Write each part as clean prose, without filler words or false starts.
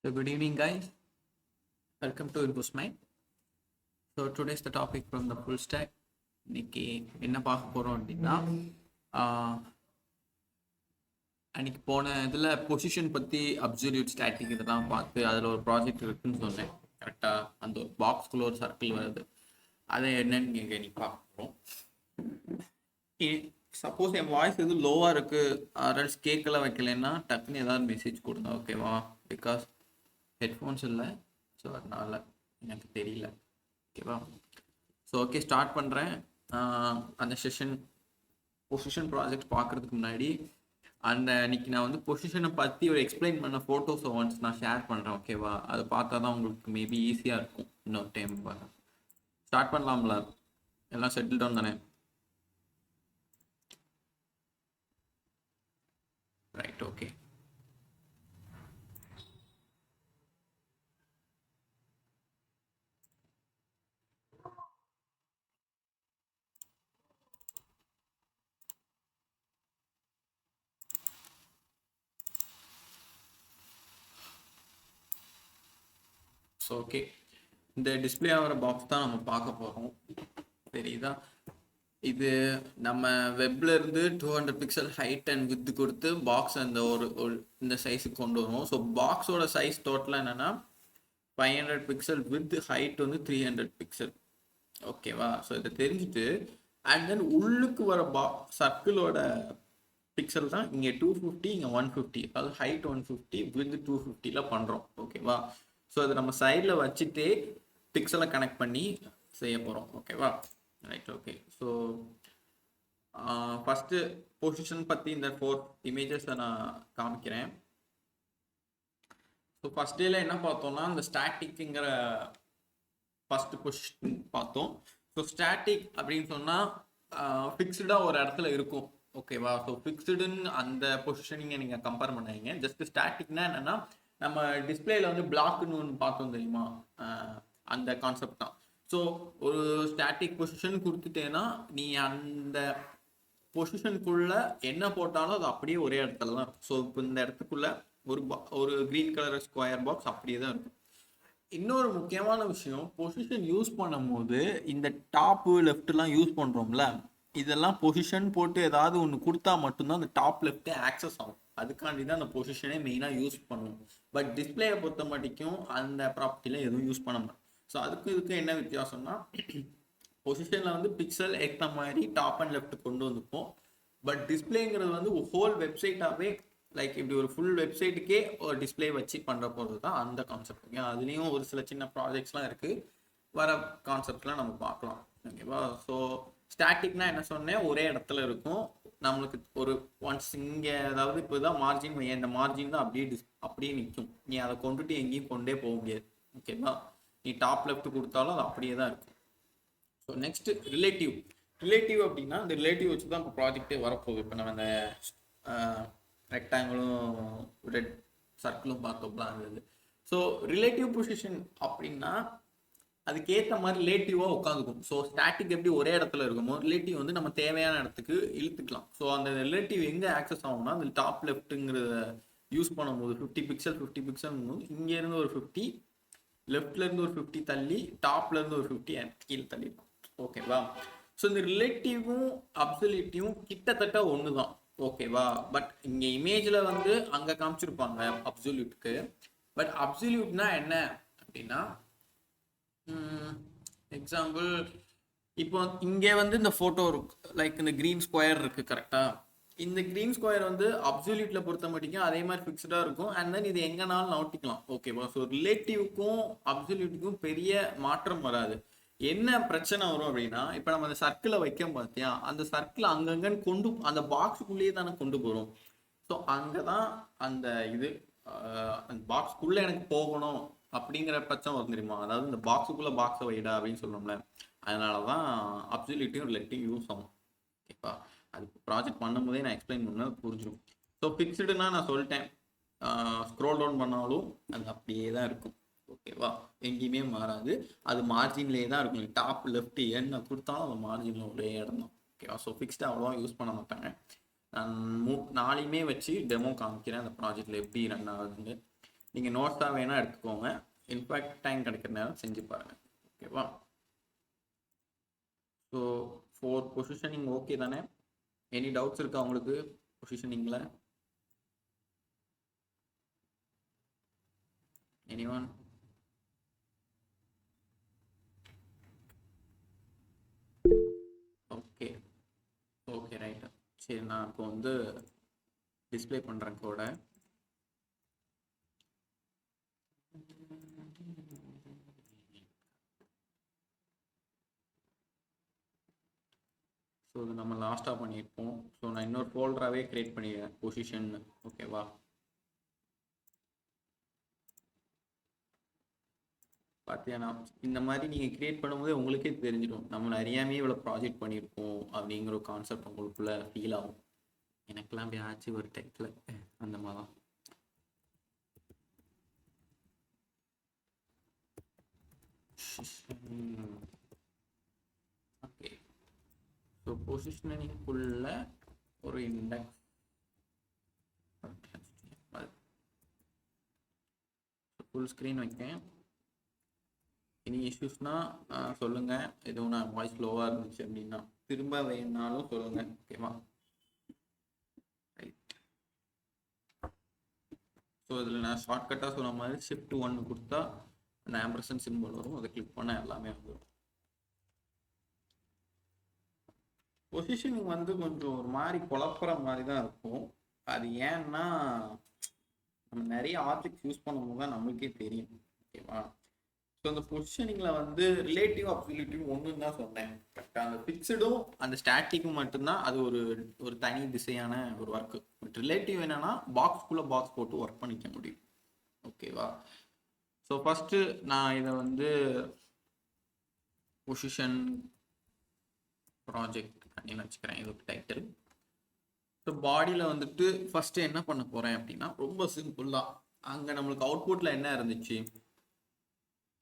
So good evening, guys. Welcome to InfoSmite. So today's the topic from the full stack. இன்னைக்கு என்ன பார்க்க போறோம் அப்படின்னா அன்னைக்கு போன இதில் பொசிஷன் பற்றி அப்சல்யூட் ஸ்டாட்டிக் இதெல்லாம் பார்த்து அதில் ஒரு ப்ராஜெக்ட் இருக்குன்னு சொன்னேன். கரெக்டாக அந்த ஒரு பாக்ஸ்குள்ள ஒரு சர்க்கிள் வருது. அதை என்னன்னு நீங்கள் இன்னைக்கு பார்க்குறோம். சப்போஸ் என் வாய்ஸ் எதுவும் லோவாக இருக்குது அரல்ஸ் கேட்கல வைக்கலைன்னா டக்குன்னு ஏதாவது மெசேஜ் கொடுங்க, ஓகேவா? பிகாஸ் ஹெட்ஃபோன்ஸ் இல்லை, ஸோ அதனால எனக்கு தெரியல, ஓகேவா? ஸோ ஓகே, ஸ்டார்ட் பண்ணுறேன். அந்த பொசிஷன் ப்ராஜெக்ட் பார்க்குறதுக்கு முன்னாடி அன்னைக்கு நான் வந்து பொசிஷனை பற்றி ஒரு எக்ஸ்பிளைன் பண்ண ஃபோட்டோஸை ஒன்ஸ் நான் ஷேர் பண்ணுறேன், ஓகேவா? அதை பார்த்தா தான் உங்களுக்கு மேபி ஈஸியாக இருக்கும் இன்னொரு டைம். ஸ்டார்ட் பண்ணலாம்ல? எல்லாம் செட்டில் டவுன் தானே? Right, okay. ஸோ ஓகே, இந்த டிஸ்பிளே ஆகிற பாக்ஸ் தான் நம்ம பார்க்க போகிறோம், தெரியுதா? இது நம்ம வெப்ல இருந்து 200 பிக்சல் ஹைட் அண்ட் வித் கொடுத்து பாக்ஸ் அந்த ஒரு இந்த சைஸுக்கு கொண்டு வருவோம். ஸோ பாக்ஸோட சைஸ் டோட்டலாக என்னென்னா 500 பிக்சல் வித் ஹைட் வந்து 300 பிக்சல், ஓகேவா? ஸோ இதை தெரிஞ்சுட்டு அண்ட் தென் உள்ளுக்கு வர சர்க்கிளோட பிக்சல் தான் இங்கே 250, இங்கே 150, அதாவது ஹைட் 150 வித் 250 பண்ணுறோம், ஓகேவா? ஸோ அதை நம்ம சைடில் வச்சுட்டு பிக்சலை கனெக்ட் பண்ணி செய்ய போகிறோம், ஓகேவா? Right, okay. So first position பற்றி இந்த 4 இமேஜஸை நான் காமிக்கிறேன். ஸோ ஃபஸ்ட் டேல என்ன பார்த்தோம்னா இந்த ஸ்டாட்டிக்குங்கிற ஃபஸ்ட்டு பொசிஷன் பார்த்தோம். ஸோ ஸ்டாட்டிக் அப்படின்னு சொன்னால் ஃபிக்ஸ்டாக ஒரு இடத்துல இருக்கும், ஓகேவா? ஸோ ஃபிக்ஸ்டுன்னு அந்த பொசிஷனிங்கை நீங்கள் கம்பேர் பண்ணாதீங்க. ஜஸ்ட் ஸ்டாட்டிக்னா என்னென்னா நம்ம டிஸ்பிளேல வந்து பிளாக்னு ஒன்று பார்த்தோம், தெரியுமா? அந்த கான்செப்ட் தான். ஸோ ஒரு ஸ்டாட்டிக் பொசிஷன் கொடுத்துட்டேன்னா நீ அந்த பொசிஷனுக்குள்ள என்ன போட்டாலும் அது அப்படியே ஒரே இடத்துல தான். ஸோ இப்போ இந்த இடத்துக்குள்ள ஒரு க்ரீன் கலர் ஸ்கொயர் பாக்ஸ் அப்படியே தான் இருக்கும். இன்னொரு முக்கியமான விஷயம், பொசிஷன் யூஸ் பண்ணும் போது இந்த டாப்பு லெஃப்ட்லாம் யூஸ் பண்ணுறோம்ல, இதெல்லாம் பொசிஷன் போட்டு ஏதாவது ஒன்று கொடுத்தா மட்டும்தான் அந்த டாப் லெஃப்ட் ஆக்சஸ் ஆகும். அதுக்காண்டி தான் அந்த பொசிஷனே மெயினாக யூஸ் பண்ணுவோம். பட் டிஸ்பிளேயை பொறுத்த மாட்டிக்கும் அந்த ப்ராப்பர்ட்டியில் எதுவும் யூஸ் பண்ண மாட்டோம். ஸோ இதுக்கு என்ன வித்தியாசம்னா, பொசிஷனில் வந்து பிக்சல் ஏற்ற மாதிரி டாப் அண்ட் லெஃப்ட் கொண்டு வந்துப்போம். பட் டிஸ்பிளேங்கிறது வந்து ஹோல் வெப்சைட்டாகவே லைக் இப்படி ஒரு ஃபுல் வெப்சைட்டுக்கே ஒரு டிஸ்பிளே வச்சு பண்ணுற போகிறது தான் அந்த கான்செப்ட். அதுலேயும் ஒரு சில சின்ன ப்ராஜெக்ட்ஸ்லாம் இருக்குது, வர கான்செப்ட்லாம் நம்ம பார்க்கலாம், ஓகேவா? ஸோ ஸ்டாட்டிக்னா என்ன சொன்னேன், ஒரே இடத்துல இருக்கும். நம்மளுக்கு ஒரு ஒன்ஸ் இங்கே அதாவது இப்போ தான் மார்ஜின், இந்த மார்ஜின் தான் அப்படியே நிற்கும். நீ அதை கொண்டுட்டு எங்கேயும் கொண்டே போக முடியாது, ஓகேவா? நீ டாப் லெஃப்ட் கொடுத்தாலும் அது அப்படியே தான் இருக்கும். ஸோ நெக்ஸ்ட் ரிலேட்டிவ் அப்படின்னா இந்த ரிலேட்டிவ் வச்சு தான் இப்போ ப்ராஜெக்டே வரப்போகுது. இப்போ நம்ம இந்த ரெக்டாங்கிளும் ரெட் சர்க்கிளும் பார்த்தோம்லாம் இருந்தது. ஸோ ரிலேட்டிவ் பொசிஷன் அப்படின்னா அதுக்கேற்ற மாதிரி ரிலேட்டிவாக உட்காந்துக்கும். ஸோ ஸ்டாட்டிக் எப்படி ஒரே இடத்துல இருக்குமோ, ரிலேட்டிவ் வந்து நம்ம தேவையான இடத்துக்கு இழுத்துக்கலாம். ஸோ அந்த ரிலேட்டிவ் எங்கே ஆக்சஸ் ஆகும்னா அந்த டாப் லெஃப்ட்டுங்கிறத யூஸ் பண்ணும்போது 50 பிக்சல் இங்கேருந்து ஒரு 50, லெஃப்ட்லேருந்து ஒரு 50 தள்ளி, டாப்லேருந்து ஒரு 50 கீழே தள்ளி, ஓகேவா? ஸோ இந்த ரிலேட்டிவும் அப்சல்யூட்டும் கிட்டத்தட்ட ஒன்று தான், ஓகேவா? பட் இங்கே இமேஜில் வந்து அங்கே காமிச்சிருப்பாங்க அப்சல்யூட்டுக்கு. பட் அப்சல்யூட்னா என்ன அப்படின்னா, எக்ஸாம்பிள் இப்போ இங்கே வந்து இந்த ஃபோட்டோ இருக்கு, லைக் இந்த க்ரீன் ஸ்கொயர் இருக்கு, கரெக்டா? இந்த க்ரீன் ஸ்கொயர் வந்து அப்சல்யூட்ல பொறுத்த மாட்டேங்க அதே மாதிரி ஃபிக்ஸ்டா இருக்கும். அண்ட் தென் இது எங்கனாலும் நோட்டிக்கலாம், ஓகேவா? ஸோ ரிலேட்டிவ்க்கும் அப்சல்யூட்டுக்கும் பெரிய மாற்றம் வராது. என்ன பிரச்சனை வரும் அப்படின்னா, இப்போ நம்ம அந்த சர்க்கிளை வைக்க பார்த்தியா, அந்த சர்க்கிள் அங்கங்கன்னு அந்த பாக்ஸுக்குள்ளேயே தானே கொண்டு போகிறோம். ஸோ அங்கே தான் அந்த அந்த பாக்ஸ்க்குள்ளே எனக்கு போகணும் அப்படிங்கிற பிரச்சனை வரும், தெரியுமா? அதாவது இந்த பாக்ஸுக்குள்ளே பாக்ஸை வைடா அப்படின்னு சொல்லணும்ல, அதனால தான் அப்சல்யூட்டையும் ரிலேட்டிவ் யூஸ் ஆகும், ஓகேப்பா? அது ப்ராஜெக்ட் பண்ணும்போதே நான் எக்ஸ்பிளைன் பண்ண புரிஞ்சிடும். ஸோ ஃபிக்ஸ்டுனா நான் சொல்லிட்டேன், ஸ்க்ரோல் டவுன் பண்ணாலும் அது அப்படியே தான் இருக்கும், ஓகேவா? எங்கேயுமே மாறாது. அது மார்ஜின்லேயே தான் இருக்கும். டாப் லெஃப்ட் என்ன கொடுத்தாலும் அது மார்ஜினில் ஒரே இடம் தான், ஓகேவா? ஸோ ஃபிக்ஸ்டாக அவ்வளோவா யூஸ் பண்ண மாட்டாங்க. நான் 4மே வச்சு டெமோ காமிக்கிறேன் அந்த ப்ராஜெக்டில் எப்படி ரன் ஆகுதுன்னு. நீங்கள் நோட்ஸாக வேணால் எடுத்துக்கோங்க. இன்ஃபேக்ட் டைம் கிடைக்கிற நேரம் செஞ்சு பாருங்கள். ஓகேவா? ஸோ 4 பொசிஷனிங் ஓகே தானே? எனி டவுட்ஸ் இருக்கா உங்களுக்கு பொசிஷனிங்கில்? எனிஒன்? Okay okay right. சரி, நான் இப்போ வந்து டிஸ்பிளே பண்ணுறேன் கோட. ஸோ இது நம்ம லாஸ்ட்டாக பண்ணியிருப்போம். ஸோ நான் இன்னொரு ஃபோல்டராகவே க்ரியேட் பண்ணிடுறேன் பொசிஷன். ஓகேவா? பார்த்தியானா இந்த மாதிரி நீங்கள் க்ரியேட் பண்ணும்போது உங்களுக்கே தெரிஞ்சிடும் நம்ம அறியாமே இவ்வளோ ப்ராஜெக்ட் பண்ணியிருக்கோம் அப்படிங்கிற ஒரு கான்செப்ட் உங்களுக்குள்ளே ஃபீல் ஆகும். எனக்கெல்லாம் அப்படி ஆச்சு ஒரு டைத்தில். அந்த மாதிரி தான். ஓகே, ஸோ பொசிஷனிங்குள்ள ஒரு இண்டெக்ஸ் ஃபுல் ஸ்க்ரீன் வைக்கேன். இனி இஷ்யூஸ்னால் சொல்லுங்கள். எதுவும் நான் வாய்ஸ் லோவாக இருந்துச்சு அப்படின்னா திரும்ப வேணுனாலும் சொல்லுங்கள். ஓகேவா? ரைட். ஸோ இதில் நான் ஷார்ட்கட்டாக சொன்ன மாதிரி Shift 1 கொடுத்தா அந்த ஆம்பர்சன் சிம்பிள் வரும். அதை கிளிக் பண்ணால் எல்லாமே வந்துடும். பொசிஷனிங் வந்து கொஞ்சம் ஒரு மாதிரி குழப்புற மாதிரி தான் இருக்கும். அது ஏன்னா நம்ம நிறைய ஆப்ஜெக்ட்ஸ் யூஸ் பண்ணும்போது தான் நம்மளுக்கே தெரியும். ஓகேவா? ஸோ அந்த பொசிஷனிங்கில் வந்து ரிலேட்டிவ் அப்சல்யூட்டிவ் ஒன்றுன்னு தான் சொன்னேன். கரெக்டாக அந்த ஃபிக்ஸடும் அந்த ஸ்டாட்டிக்கும் மட்டும்தான் அது ஒரு தனி திசையான ஒரு ஒர்க்கு. பட் ரிலேட்டிவ் என்னன்னா பாக்ஸ்குள்ளே பாக்ஸ் போட்டு ஒர்க் பண்ணிக்க முடியும். ஓகேவா? ஸோ ஃபஸ்ட்டு நான் இதை வந்து பொசிஷன் ப்ராஜெக்ட் அப்படின்னு வச்சுக்கிறேன். இது டைட்டில். ஸோ பாடியில் வந்துட்டு ஃபஸ்ட்டு என்ன பண்ண போகிறேன் அப்படின்னா ரொம்ப சிம்பிள் தான். அங்கே நம்மளுக்கு அவுட்புட்டில் என்ன இருந்துச்சு?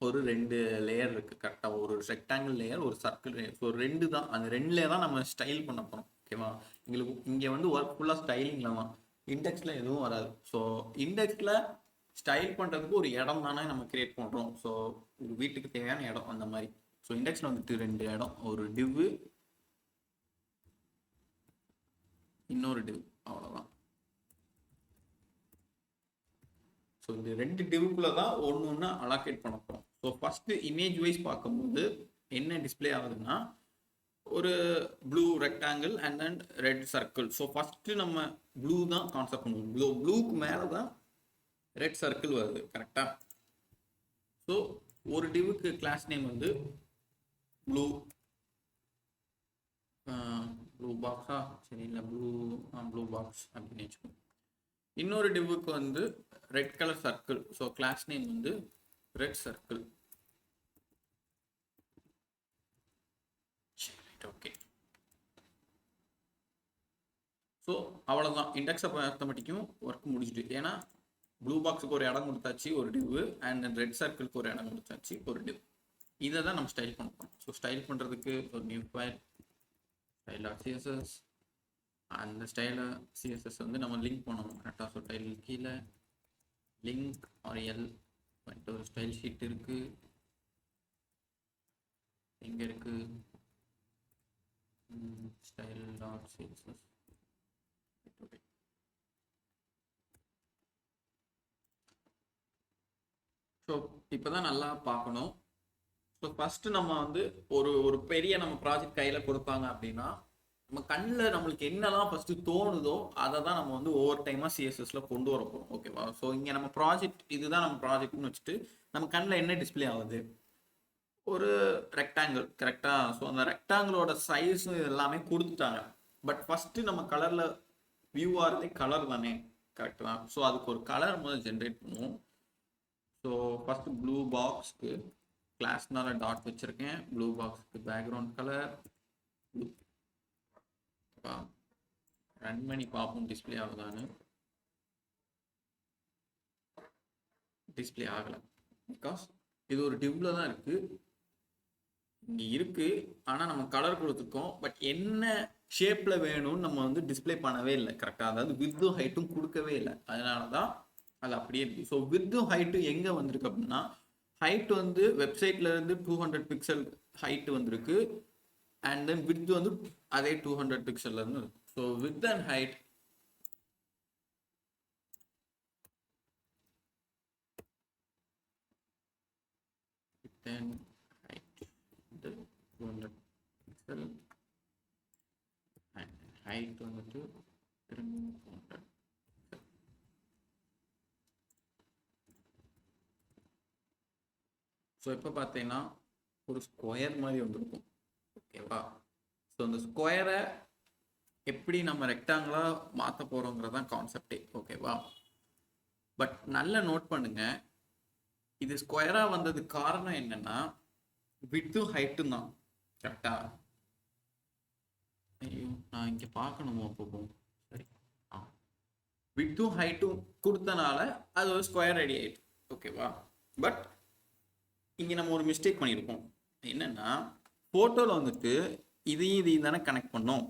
ஒரு 2 லேயர் இருக்குது. கரெக்டாக ஒரு ரெக்டாங்கிள் லேயர், ஒரு சர்க்கிள் லேயர். ஸோ 2 தான். அந்த 2லே தான் நம்ம ஸ்டைல் பண்ண போகிறோம். ஓகேவா? எங்களுக்கு இங்கே வந்து ஒர்க் ஃபுல்லாக ஸ்டைலிங்கில் தான். இண்டெக்ஸில் எதுவும் வராது. ஸோ இண்டெக்ஸில் ஸ்டைல் பண்ணுறதுக்கு ஒரு இடம் தானே நம்ம கிரியேட் பண்ணுறோம். ஸோ ஒரு வீட்டுக்கு தேவையான இடம் அந்த மாதிரி. ஸோ இண்டெக்ஸில் வந்துட்டு 2 இடம், ஒரு டிவ், இன்னொரு டிவ், அவ்வளோதான். ஸோ இந்த 2 டிவுக்குள்ளே தான் ஒன்று அலோகேட் பண்ண போகிறோம். ஸோ ஃபஸ்ட்டு இமேஜ் வைஸ் பார்க்கும்போது என்ன டிஸ்பிளே ஆகுதுன்னா ஒரு blue rectangle and then red circle. So first நம்ம ப்ளூ தான் கான்செப்ட் பண்ணுவோம். ப்ளூக்கு மேலே தான் ரெட் சர்க்கிள் வருது. கரெக்டாக? ஸோ ஒரு டிவுக்கு கிளாஸ் நேம் வந்து ப்ளூ பாக்ஸா? சரி, இல்லை ப்ளூ பாக்ஸ் அப்படின்னு வச்சுக்கோங்க. இன்னொரு டிவுக்கு வந்து red colour circle. So class name வந்து ரெட் சர்க்கிள். ஓகே, ஸோ அவ்வளோதான். இண்டெக்ஸை பொறுத்த மட்டும் ஒர்க் முடிச்சுட்டு. ஏன்னா ப்ளூ பாக்ஸுக்கு ஒரு இடம் கொடுத்தாச்சு ஒரு டிவ், அண்ட் ரெட் சர்க்கிளுக்கு ஒரு இடம் கொடுத்தாச்சு ஒரு டிவ். இதை தான் நம்ம ஸ்டைல் பண்ணுறோம். ஸோ ஸ்டைல் பண்ணுறதுக்கு ஒரு நியூ ஃபைல் style.css. அந்த ஸ்டைலை சிஎஸ்எஸ் வந்து நம்ம லிங்க் பண்ணணும் கரெக்டாக. ஸோ டைல் கீழே லிங்க் ஆர்எல் வந்துட்டு ஒரு ஸ்டைல் ஷீட் இருக்குது. இங்கே இருக்குது style.css. ஸோ இப்போ தான் நல்லா பார்க்கணும். ஸோ ஃபஸ்ட்டு நம்ம வந்து ஒரு பெரிய நம்ம ப்ராஜெக்ட் கையில் கொடுப்பாங்க அப்படின்னா நம்ம கண்ணில் நம்மளுக்கு என்னெல்லாம் ஃபஸ்ட்டு தோணுதோ அதை தான் நம்ம வந்து ஒவ்வொரு டைமாக சிஎஸ்எஸில் கொண்டு வர போகிறோம். ஓகேவா? ஸோ இங்கே நம்ம ப்ராஜெக்ட் இதுதான் நம்ம ப்ராஜெக்ட்னு வச்சுட்டு நம்ம கண்ணில் என்ன டிஸ்பிளே ஆகுது? ஒரு ரெக்டாங்கிள். கரெக்டாக? ஸோ அந்த ரெக்டாங்கிளோட சைஸும் எல்லாமே கொடுத்துட்டாங்க. பட் ஃபஸ்ட்டு நம்ம கலரில் வியூ ஆகிறதே கலர் தானே. கரெக்டு தான். ஸோ அதுக்கு ஒரு கலர் முதல்ல ஜென்ரேட் பண்ணுவோம். ஸோ ஃபஸ்ட்டு ப்ளூ பாக்ஸ்க்கு கிளாஸ்னால டாட் வச்சுருக்கேன். ப்ளூ பாக்ஸுக்கு பேக்ரவுண்ட் கலர் ப்ளூ. ரன் பண்ணி பார்ப்போம் டிஸ்பிளே ஆகுதான்னு. டிஸ்பிளே ஆகலை. பிகாஸ் இது ஒரு டிவ்ல தான் இருக்குது. இங்கே இருக்குது, ஆனால் நம்ம கலர் கொடுத்துருக்கோம். பட் என்ன ஷேப்பில் வேணும்னு நம்ம வந்து டிஸ்பிளே பண்ணவே இல்லை. கரெக்டாக? அதாவது வித்தும் ஹைட்டும் கொடுக்கவே இல்லை. அதனால தான் அது அப்படியே இருக்கு. ஸோ வித்தும் ஹைட்டும் எங்கே வந்திருக்கு அப்படின்னா, ஹைட் வந்து வெப்சைட்ல இருந்து 200 பிக்சல் ஹைட் வந்திருக்கு. அண்ட் தென் வித் வந்து அதே 200 பிக்சல்ல இருந்து இருக்கு. So width and height then height the 200 pixel and height வந்துட்டு 300. ஸோ இப்போ பார்த்தீங்கன்னா ஒரு ஸ்கொயர் மாதிரி வந்துருக்கும். ஓகேவா? ஸோ அந்த ஸ்கொயரை எப்படி நம்ம ரெக்டாங்கிளாக மாற்ற போகிறோங்கிறதான் கான்செப்டே. ஓகேவா? பட் நல்லா நோட் பண்ணுங்க, இது ஸ்கொயராக வந்ததுக்கு காரணம் என்னன்னா வித்தும் ஹைட்டும் தான். கரெக்டா? ஐயோ, நான் இங்கே பார்க்கணுமோ அப்போ. சரி, வித்தும் ஹைட்டும் கொடுத்தனால அது ஒரு ஸ்கொயர் ரெடி ஆயிடுச்சு. ஓகேவா? பட் இங்கே நம்ம ஒரு மிஸ்டேக் பண்ணியிருக்கோம். என்னன்னா ஃபோட்டோவில் வந்துட்டு இதையும் தானே கனெக்ட் பண்ணோம்.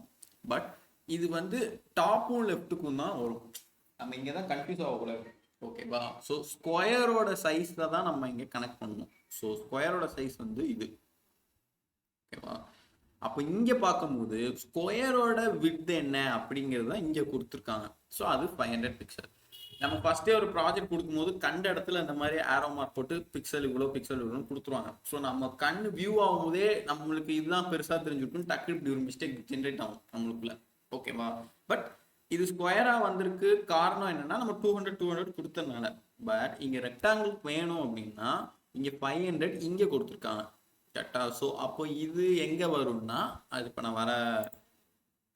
பட் இது வந்து டாப்பும் லெஃப்ட்டுக்கும் தான் வரும். நம்ம இங்கே தான் கன்ஃபியூஸ் ஆகக்கூடாது. ஓகேவா? ஸோ ஸ்கொயரோட சைஸில் தான் நம்ம இங்கே கனெக்ட் பண்ணணும். ஸோ ஸ்கொயரோட சைஸ் வந்து இது. ஓகேவா? அப்போ இங்கே பார்க்கும்போது ஸ்கொயரோட விட்த் என்ன அப்படிங்கிறது தான் இங்கே கொடுத்துருக்காங்க. ஸோ அது 500 பிக்சல். நம்ம ஃபர்ஸ்டே ஒரு ப்ராஜெக்ட் கொடுக்கும்போது கண்ட இடத்துல இந்த மாதிரி ஆரோ மார்க் போட்டு பிக்சல் இவ்வளோ பிக்சல் இவ்வளோன்னு கொடுத்துருவாங்க. ஸோ நம்ம கண் வியூ ஆகும்போதே நம்மளுக்கு இதுதான் பெருசாக தெரிஞ்சுருக்குன்னு டக்கு இப்படி ஒரு மிஸ்டேக் ஜென்ரேட் ஆகும் நம்மளுக்குள்ள. ஓகேவா? பட் இது ஸ்கொயராக வந்திருக்கு. காரணம் என்னன்னா நம்ம 200 கொடுத்ததுனால. பட் இங்கே ரெக்டாங்கிள் வேணும் அப்படின்னா இங்கே 500 இங்கே கொடுத்துருக்காங்க. கரெக்டா? ஸோ அப்போ இது எங்கே வரும்னா, அது இப்போ நான் வர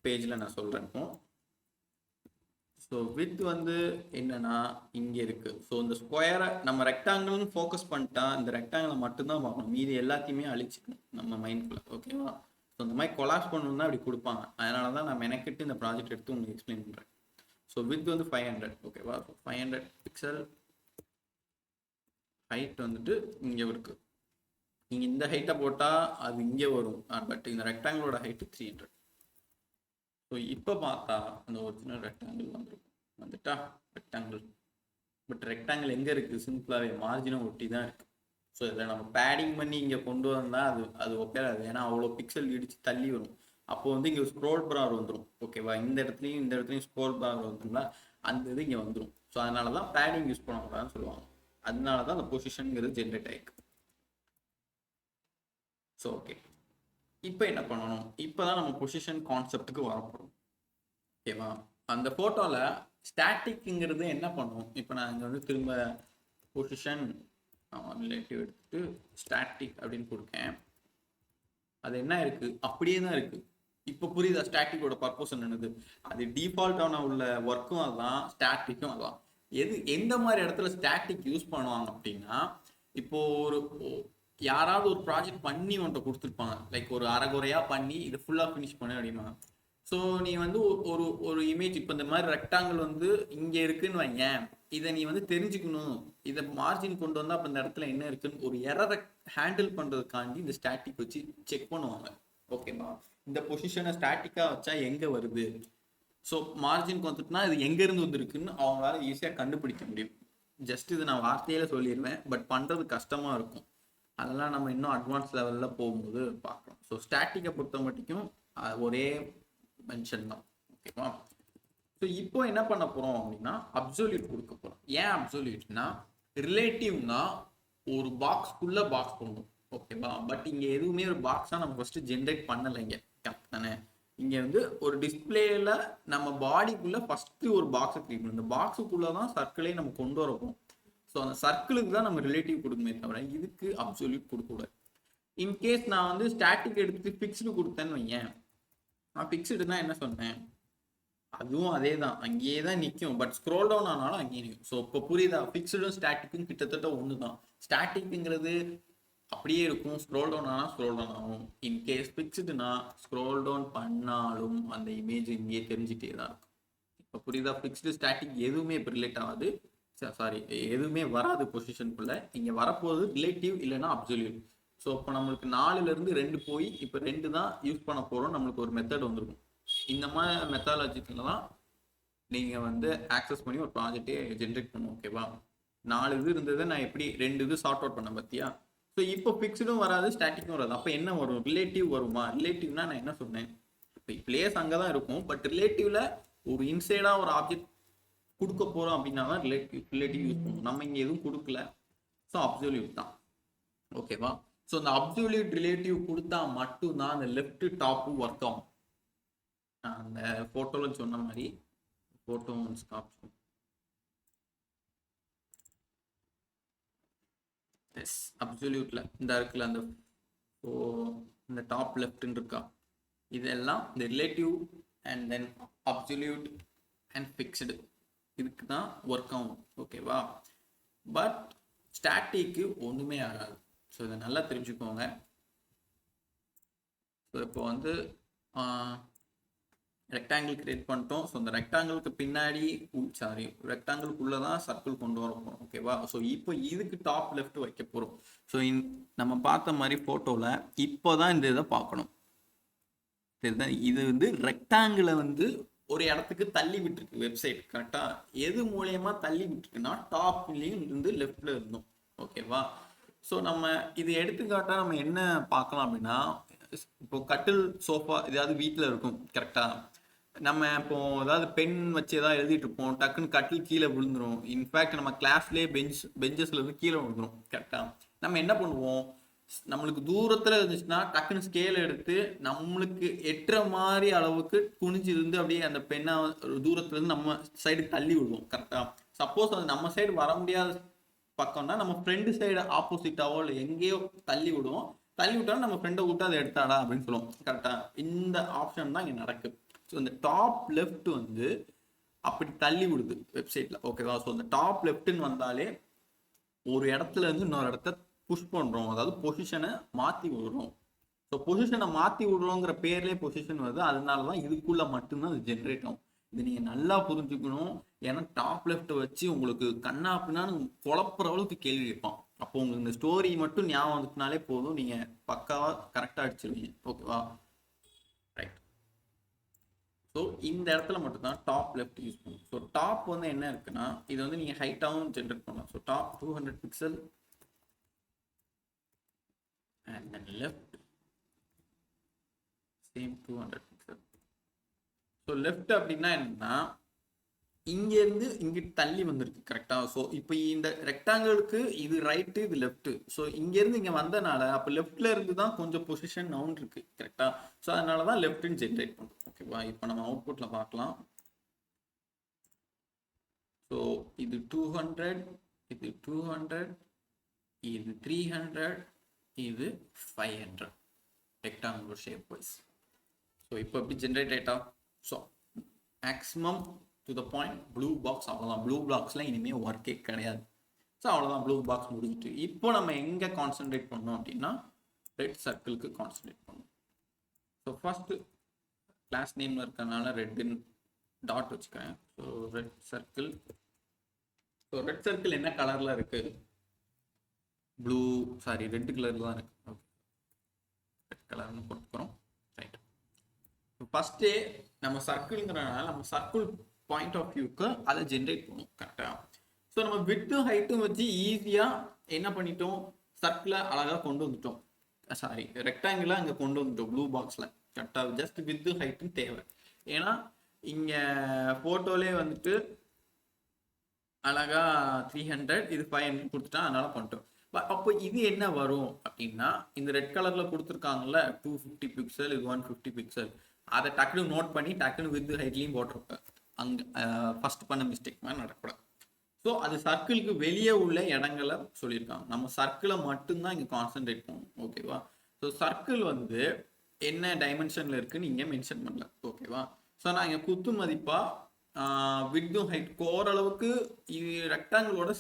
பேஜில் நான் சொல்கிறேன். ஸோ வித் வந்து என்னன்னா இங்கே இருக்கு. ஸோ இந்த ஸ்கொயரை நம்ம ரெக்டாங்கிள்னு ஃபோக்கஸ் பண்ணிட்டா இந்த ரெக்டாங்கிளை மட்டும்தான் பார்க்கணும், மீதி எல்லாத்தையுமே அழிச்சிக்கணும் நம்ம மைண்ட்குள்ள. ஓகேவா? ஸோ இந்த மாதிரி கொலாப்ஸ் பண்ணணும்னா அப்படி கொடுப்பாங்க. அதனால தான் நான் மெனக்கிட்டு இந்த ப்ராஜெக்ட் எடுத்து உங்களுக்கு எக்ஸ்பிளைன் பண்ணுறேன். ஸோ வித் வந்து 500. ஓகேவா? 500 பிக்சல். ஹைட் வந்துட்டு இங்கே இருக்கு. நீங்கள் இந்த ஹைட்டை போட்டால் அது இங்கே வரும். பட் இந்த ரெக்டாங்கிளோட ஹைட்டு 300. ஸோ இப்போ பார்த்தா அந்த ஒரிஜினல் ரெக்டாங்கிள் வந்துட்டா ரெக்டாங்கிள். பட் ரெக்டாங்கிள் எங்கே இருக்குது? சிம்பிளாகவே மார்ஜினை ஒட்டி தான் இருக்குது. ஸோ இதில் நம்ம பேடிங் பண்ணி இங்கே கொண்டு வந்தால் அது ஒப்பேராது. ஏன்னா அவ்வளோ பிக்சல் இடித்து தள்ளி வரும். அப்போ வந்து இங்கே ஸ்க்ரோல் பார் வந்துடும். ஓகேவா? இந்த இடத்துலையும் ஸ்க்ரோல் பார் வந்துடும்ல, அந்த இது இங்கே வந்துடும். ஸோ அதனால தான் பேடிங் யூஸ் பண்ணக்கூடாதுன்னு சொல்லுவாங்க. அதனால தான் அந்த பொசிஷனுங்கிறது ஜென்ரேட் ஆகிருக்கு. ஸோ ஓகே, இப்போ என்ன பண்ணணும்? இப்போ தான் நம்ம பொசிஷன் கான்செப்டுக்கு வரப்போகிறோம். ஓகேவா? அந்த ஃபோட்டோவில் ஸ்டாட்டிக்ங்கிறது என்ன பண்ணுவோம்? இப்போ நான் இங்கே வந்து திரும்ப பொசிஷன் ரிலேட்டிவ் எடுத்துட்டு ஸ்டாட்டிக் அப்படின்னு கொடுக்கேன். அது என்ன இருக்குது? அப்படியே தான் இருக்குது. இப்போ புரியுதா ஸ்டாட்டிக்கோட பர்பஸ் என்னது? அது டிஃபால்ட்டான உள்ள ஒர்க்கும் அதுதான், ஸ்டாட்டிக்கும் அதுதான். எந்த மாதிரி இடத்துல ஸ்டாட்டிக் யூஸ் பண்ணுவாங்க அப்படின்னா, இப்போ யாராவது ஒரு ப்ராஜெக்ட் பண்ணி உன்ட்ட கொடுத்துருப்பாங்க. லைக் ஒரு அரைகுறையாக பண்ணி இதை ஃபுல்லாக ஃபினிஷ் பண்ணு அப்படின்னா, ஸோ நீ வந்து ஒரு இமேஜ் இப்போ இந்த மாதிரி ரெக்டாங்கிள் வந்து இங்கே இருக்குன்னு வைங்க, இதை நீ வந்து தெரிஞ்சுக்கணும், இதை மார்ஜின் கொண்டு வந்தால் அப்போ இந்த இடத்துல என்ன இருக்குன்னு ஒரு எரரை ஹேண்டில் பண்ணுறதுக்காண்டி இந்த ஸ்டாட்டிக் வச்சு செக் பண்ணுவாங்க. ஓகேவா? இந்த பொசிஷனை ஸ்டாட்டிக்காக வச்சா எங்கே வருது, ஸோ மார்ஜினுக்கு வந்துட்டுனா இது எங்கேருந்து வந்துருக்குன்னு அவங்களால ஈஸியாக கண்டுபிடிக்க முடியும். ஜஸ்ட் இது நான் வார்த்தையில் சொல்லிடுவேன், பட் பண்ணுறது கஷ்டமாக இருக்கும். அதெல்லாம் நம்ம இன்னும் அட்வான்ஸ் லெவலில் போகும்போது பார்க்கலாம். ஸோ ஸ்டாட்டிக்கை பொறுத்த மட்டும் ஒரே மென்ஷன் தான். ஓகேவா? ஸோ இப்போ என்ன பண்ண போகிறோம் அப்படின்னா அப்சல்யூட் கொடுக்க போகிறோம். ஏன் அப்சல்யூட்னா ரிலேட்டிவ்னா ஒரு பாக்ஸ்க்குள்ளே பாக்ஸ் பண்ணணும். ஓகேவா? பட் இங்கே எதுவுமே ஒரு பாக்ஸாக நம்ம ஃபஸ்ட்டு ஜென்ரேட் பண்ணலை. இங்கே கரெக்ட் தானே? இங்கே வந்து ஒரு டிஸ்பிளேல நம்ம பாடிக்குள்ளே ஃபஸ்ட்டு ஒரு பாக்ஸை கிரியேட் பண்ணணும். இந்த பாக்ஸுக்குள்ளே தான் சர்க்கிளே நம்ம கொண்டு வரப்போம். ஸோ அந்த சர்க்கிளுக்கு தான் நம்ம ரிலேட்டிவ் கொடுக்குமே தவிர இதுக்கு அப்சல்யூட் கொடுக்கக்கூடாது. இன்கேஸ் நான் வந்து ஸ்டாட்டிக் எடுத்துட்டு ஃபிக்ஸ்டு கொடுத்தேன்னு வையேன், நான் ஃபிக்ஸ்டுனா என்ன சொன்னேன்? அதுவும் அதே தான், அங்கேயே தான் நிற்கும். பட் ஸ்க்ரோல் டவுன் ஆனாலும் அங்கேயே நிற்கும். ஸோ இப்போ புரியுதா? ஃபிக்ஸ்டும் ஸ்டாட்டிக்கும் கிட்டத்தட்ட ஒன்று தான். ஸ்டாட்டிக்குங்கிறது அப்படியே இருக்கும், ஸ்க்ரோல் டவுன் ஆனால் ஸ்க்ரோல் டவுன் ஆகும். இன்கேஸ் ஃபிக்ஸ்டுனா ஸ்க்ரோல் டவுன் பண்ணாலும் அந்த இமேஜ் இங்கேயே தெரிஞ்சுட்டே தான் இருக்கும். இப்போ புரியுதா? ஃபிக்ஸ்டு ஸ்டாட்டிக் எதுவுமே இப்போ ரிலேட் ஆகாது. சாரி, எதுவுமே வராது பொசிஷனுக்குள்ள. இங்கே வரப்போகுது ரிலேட்டிவ் இல்லைன்னா அப்சல்யூட். ஸோ இப்போ நம்மளுக்கு 4லேருந்து 2 போய் இப்போ 2 தான் யூஸ் பண்ண போகிறோம். நம்மளுக்கு ஒரு மெத்தட் வந்துருக்கும். இந்த மாதிரி மெத்தாலஜிக்கில் தான் நீங்கள் வந்து ஆக்சஸ் பண்ணி ஒரு ப்ராஜெக்டே ஜென்ரேட் பண்ணும். ஓகேவா? 4 இது இருந்தது, நான் எப்படி 2 இது சார்ட் அவுட் பண்ண பார்த்தியா? ஸோ இப்போ ஃபிக்ஸ்டும் வராது, ஸ்டாட்டிக்கும் வராது. அப்போ என்ன வரும்? ரிலேட்டிவ் வருமா? ரிலேட்டிவ்னா நான் என்ன சொன்னேன், இப்போ பிளேஸ் அங்கே தான் இருக்கும், பட் ரிலேட்டிவ்ல ஒரு இன்சைடாக ஒரு ஆப்ஜெக்ட் கொடுக்க போகிறோம் அப்படின்னா தான் ரிலேட்டிவ் யூஸ் பண்ணுவோம். நம்ம இங்கே எதுவும் கொடுக்கல, ஸோ அப்சல்யூட் தான். ஓகேவா? ஸோ அந்த அப்சல்யூட் ரிலேட்டிவ் கொடுத்தா மட்டும்தான் அந்த லெஃப்ட் டாப்பு ஒர்க் ஆகும். அந்த ஃபோட்டோவில் சொன்ன மாதிரி ஃபோட்டோ ஆப்ஷன் எஸ் அப்சல்யூட்ல இந்த இருக்குல்ல, அந்த இந்த டாப் லெஃப்ட்னு இருக்கா, இதெல்லாம் இந்த relative and then absolute and fixed இதுக்கு தான் ஒர்க் ஆகும். ஓகேவா? பட் ஸ்டாட்டிக்கு ஒன்றுமே ஆகாது. ஸோ இதை நல்லா தெரிஞ்சுக்கோங்க. ஸோ இப்போ வந்து ரெக்டாங்கிள் கிரியேட் பண்ணிட்டோம். ஸோ அந்த ரெக்டாங்கிளுக்கு பின்னாடி ரெக்டாங்கிளுக்குள்ளே தான் சர்க்கிள் கொண்டு வர போகிறோம். ஓகேவா? ஸோ இப்போ இதுக்கு டாப் லெஃப்ட் வைக்க போகிறோம். ஸோ நம்ம பார்த்த மாதிரி ஃபோட்டோவில் இப்போ தான் இந்த இதை பார்க்கணும். சரிதான்? இது வந்து ரெக்டாங்கிளை வந்து ஒரு இடத்துக்கு தள்ளி விட்டுருக்கு வெப்சைட். கரெக்டாக எது மூலியமாக தள்ளி விட்டுருக்குன்னா டாப்லேயும் இருந்து லெஃப்டில் இருந்தோம். ஓகேவா? ஸோ நம்ம இது எடுத்துக்காட்டாக நம்ம என்ன பார்க்கலாம் அப்படின்னா, இப்போ கட்டில் சோஃபா ஏதாவது வீட்டில் இருக்கும். கரெக்டாக நம்ம இப்போ ஏதாவது பென் வச்சு ஏதாவது எழுதிட்டு இருப்போம், டக்குன்னு கட்டில் கீழே விழுந்துரும். இன்ஃபேக்ட் நம்ம கிளாஸ்லேயே பெஞ்சஸ்ல இருந்து கீழே விழுந்துரும். கரெக்டாக நம்ம என்ன பண்ணுவோம், நம்மளுக்கு தூரத்தில் இருந்துச்சுன்னா டக்குன்னு ஸ்கேல் எடுத்து நம்மளுக்கு எட்டுற மாதிரி அளவுக்கு குனிஞ்சு இருந்து அப்படியே அந்த பெண்ணை தூரத்துலேருந்து நம்ம சைடு தள்ளி விடுவோம். கரெக்டாக சப்போஸ் அது நம்ம சைடு வர முடியாத பக்கம்னா நம்ம ஃப்ரெண்டு சைடு ஆப்போசிட்டாவோ இல்லை எங்கேயோ தள்ளி விடுவோம். தள்ளி விட்டாலும் நம்ம ஃப்ரெண்டை விட்டு அதை எடுத்தாடா அப்படின்னு சொல்லுவோம். கரெக்டாக இந்த ஆப்ஷன் தான் இங்கே நடக்குது. ஸோ இந்த டாப் லெஃப்ட் வந்து அப்படி தள்ளி விடுது வெப்சைட்டில். ஓகேவா? ஸோ இந்த டாப் லெஃப்ட்னு வந்தாலே ஒரு இடத்துல இருந்து இன்னொரு இடத்த புஷ் பண்ணுறோம், அதாவது பொசிஷனை மாற்றி விடுறோம். ஸோ பொசிஷனை மாற்றி விடுறோங்கிற பேர்லேயே பொசிஷன் வருது. அதனால தான் இதுக்குள்ளே மட்டும்தான் அது ஜென்ரேட் ஆகும். இது நீங்கள் நல்லா புரிஞ்சுக்கணும். ஏன்னா டாப் லெஃப்ட் வச்சு உங்களுக்கு கண்ணா அப்படின்னான்னு குழப்புற அளவுக்கு கேள்வி கேட்பான். அப்போ உங்களுக்கு இந்த ஸ்டோரி மட்டும் ஞாபகம் வந்துட்டுனாலே போதும், நீங்கள் பக்காவாக கரெக்டாக அடிச்சிருவீங்க. ஓகேவா? ரைட். ஸோ இந்த இடத்துல மட்டும்தான் டாப் லெஃப்ட் யூஸ் பண்ணும். ஸோ டாப் வந்து என்ன இருக்குன்னா, இது வந்து நீங்கள் ஹைட்டாகவும் ஜென்ரேட் பண்ணலாம். So top 200 pixel and then left same 200 pixel. So left அப்படின்னா என்னன்னா, இங்கேருந்து இங்கிட்டு தள்ளி வந்திருக்கு. கரெக்டாக? ஸோ இப்போ இந்த ரெக்டாங்கிளுக்கு இது ரைட்டு, இது லெஃப்ட்டு. ஸோ இங்கேருந்து இங்கே வந்தனால அப்போ லெஃப்டில் இருந்து தான் கொஞ்சம் பொசிஷன் நவுன் இருக்கு. கரெக்டாக? ஸோ அதனால தான் லெஃப்ட்னு ஜென்ரேட் பண்ணும். ஓகேவா? இப்போ நம்ம அவுட்புட்டில் பார்க்கலாம். ஸோ இது 200, இது 200, இது 300, இது 500 ரெக்டாங்குலர் ஷேப் வைஸ். ஸோ இப்போ எப்படி ஜென்ரேட் ஆயிட்டா? So maximum to the point blue box. அவ்வளோதான். ப்ளூ பாக்ஸ்லாம் இனிமேல் ஒர்க்கே கிடையாது. ஸோ அவ்வளோதான், ப்ளூ பாக்ஸ் முடிஞ்சிட்டு. இப்போ நம்ம எங்கே கான்சென்ட்ரேட் பண்ணோம் அப்படின்னா ரெட் சர்க்கிளுக்கு கான்சென்ட்ரேட் பண்ணோம். ஸோ ஃபர்ஸ்ட் கிளாஸ் நேம்ல இருக்கனால ரெட் டாட் வச்சுக்கிறேன். So red circle. So red circle என்ன கலரில் இருக்கு? ப்ளூ ரெட் கலரில் தான் இருக்கு. ஓகே, ரெட் கலர்னு கொடுத்துக்கிறோம். ரைட். ஃபர்ஸ்டே நம்ம சர்க்கிள்ங்கிறனால நம்ம சர்க்கிள் பாயிண்ட் ஆஃப் வியூக்கு அதை ஜென்ரேட் பண்ணும். கரெக்டாக? ஸோ நம்ம விட்டும் ஹைட்டும் வச்சு ஈஸியாக என்ன பண்ணிட்டோம், சர்க்கிளை அழகாக கொண்டு வந்துட்டோம். ரெக்டாங்கிளாக அங்கே கொண்டு வந்துட்டோம் ப்ளூ பாக்ஸில். கரெக்டாக? ஜஸ்ட் வித்து ஹைட்டும் தேவை. ஏன்னா இங்கே ஃபோட்டோலே வந்துட்டு அழகா 300, இது 500 கொடுத்துட்டா, அதனால பண்ணிட்டோம். அப்போ இது என்ன வரும் அப்படின்னா, இந்த ரெட் கலரில் கொடுத்துருக்காங்கல்ல 250 பிக்சல், இது 150 பிக்சல், அதை டக்குனு நோட் பண்ணி டக்குனு வித் ஹைட்லையும் போட்டிருப்பேன். அங்கே ஃபர்ஸ்ட் பண்ண மிஸ்டேக் மாதிரி நடக்கூடாது. ஸோ அது சர்க்கிளுக்கு வெளியே உள்ள இடங்களை சொல்லியிருக்காங்க. நம்ம சர்க்கிளை மட்டும்தான் இங்கே கான்சென்ட்ரேட் பண்ணணும். ஓகேவா? ஸோ சர்க்கிள் வந்து என்ன டைமென்ஷனில் இருக்குன்னு இங்கே மென்ஷன் பண்ணல. ஓகேவா? ஸோ நான் இங்கே குத்து மதிப்பாக விட்டும் ஹைட் ஓரளவுக்கு இது ரெக்டாங்கிளோட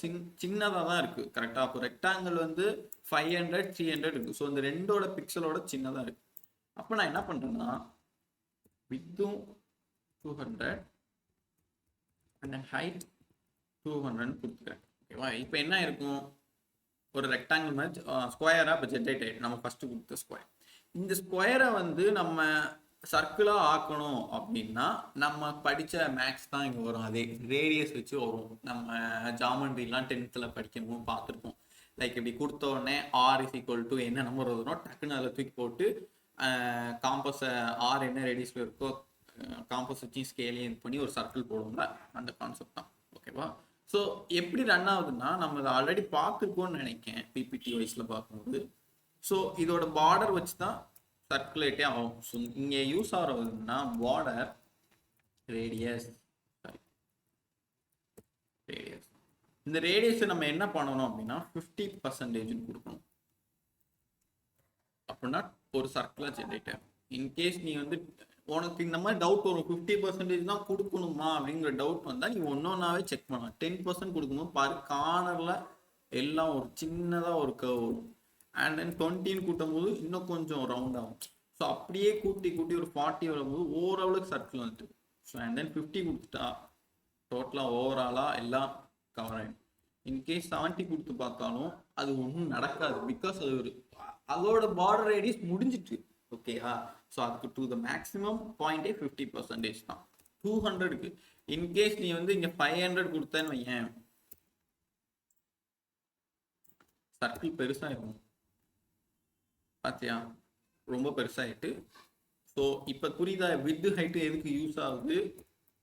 சின்னதாக தான் இருக்குது. கரெக்டாக? அப்போ ரெக்டாங்கிள் வந்து 500, 300 இருக்குது. ஸோ இந்த ரெண்டோட பிக்சலோட சின்னதாக இருக்குது. அப்போ நான் என்ன பண்ணுறேன்னா விட்டும் 200 and then height 200 கொடுத்துக்கிறேன். ஓகேவா? இப்போ என்ன இருக்கும், ஒரு ரெக்டாங்கிள் மாதிரி ஸ்கொயராக இப்போ ஜென்ரேட் ஆகிட்டு நம்ம ஃபஸ்ட்டு கொடுத்த ஸ்கொயர். இந்த ஸ்கொயரை வந்து நம்ம சர்க்கிளாக ஆக்கணும் அப்படின்னா நம்ம படித்த மேக்ஸ் தான் இங்கே வரும். அதே ரேடியஸ் வச்சு வரும். நம்ம ஜாமெண்ட்ரிலாம் 10th படிக்கணும் பார்த்துருப்போம். லைக் இப்படி கொடுத்த உடனே ஆர் இஸ் ஈக்குவல் டு என்ன நம்பர் வருதுனோ டக்குன்னு அதில் தூக்கி போட்டு காம்பஸை ஆர் என்ன ரேடியஸில் இருக்கோ காம்பஸ் வச்சு ஸ்கேலையும் இது பண்ணி ஒரு சர்க்கிள் போடுவோம்ல, அந்த கான்செப்ட் தான். ஓகேவா? ஸோ எப்படி ரன் ஆகுதுன்னா நம்ம அதை ஆல்ரெடி பார்த்துருக்கோன்னு நினைக்கிறேன் பிபிடி வைஸில் பார்க்கும்போது. ஸோ இதோட பார்டர் வச்சு தான் சர்க்குலேட்டே ஆகும். ஸோ இங்கே யூஸ் ஆகிறதுன்னா பார்டர் ரேடியஸ். இந்த ரேடியஸை நம்ம என்ன பண்ணணும் அப்படின்னா 50% கொடுக்கணும். அப்படின்னா ஒரு சர்க்கிளாக ஜென்ரேட் ஆகும். இன்கேஸ் நீ வந்து உனக்கு இந்த மாதிரி டவுட் வரும், 50% தான் கொடுக்கணுமா அப்படிங்கிற டவுட் வந்தால் நீ ஒன்னொன்னாவே செக் பண்ணலாம். 10% கொடுக்கும்போது பாரு கார்னரில் எல்லாம் ஒரு சின்னதாக ஒரு கர்வ் வரும். அண்ட் தென் 20 கூட்டும் போது இன்னும் கொஞ்சம் ரவுண்ட் ஆகும். ஸோ அப்படியே கூட்டி ஒரு 40 வரும்போது ஓரளவுக்கு சர்க்கிள் வந்துட்டு. ஸோ அண்ட் தென் 50 கொடுத்துட்டா டோட்டலாக ஓவராலாக எல்லாம் கவர் ஆகிடும். இன்கேஸ் 70 கொடுத்து பார்த்தாலும் அது ஒன்றும் நடக்காது. பிகாஸ் அது ஒரு அதோட பார்டர் ரேடியஸ் முடிஞ்சிட்டு. ஓகேயா? ஸோ அதுக்கு டு த மேக்ஸிமம் பாயிண்டே 50% தான். 200க்கு இன்கேஸ் நீ வந்து இங்கே 500 கொடுத்தேன்னு வையேன், சர்க்கிள் பெருசாகிடும். பார்த்தியா? ரொம்ப பெருசாகிட்டு. ஸோ இப்போ புரியுதா வித் ஹைட்டு எதுக்கு யூஸ் ஆகுது?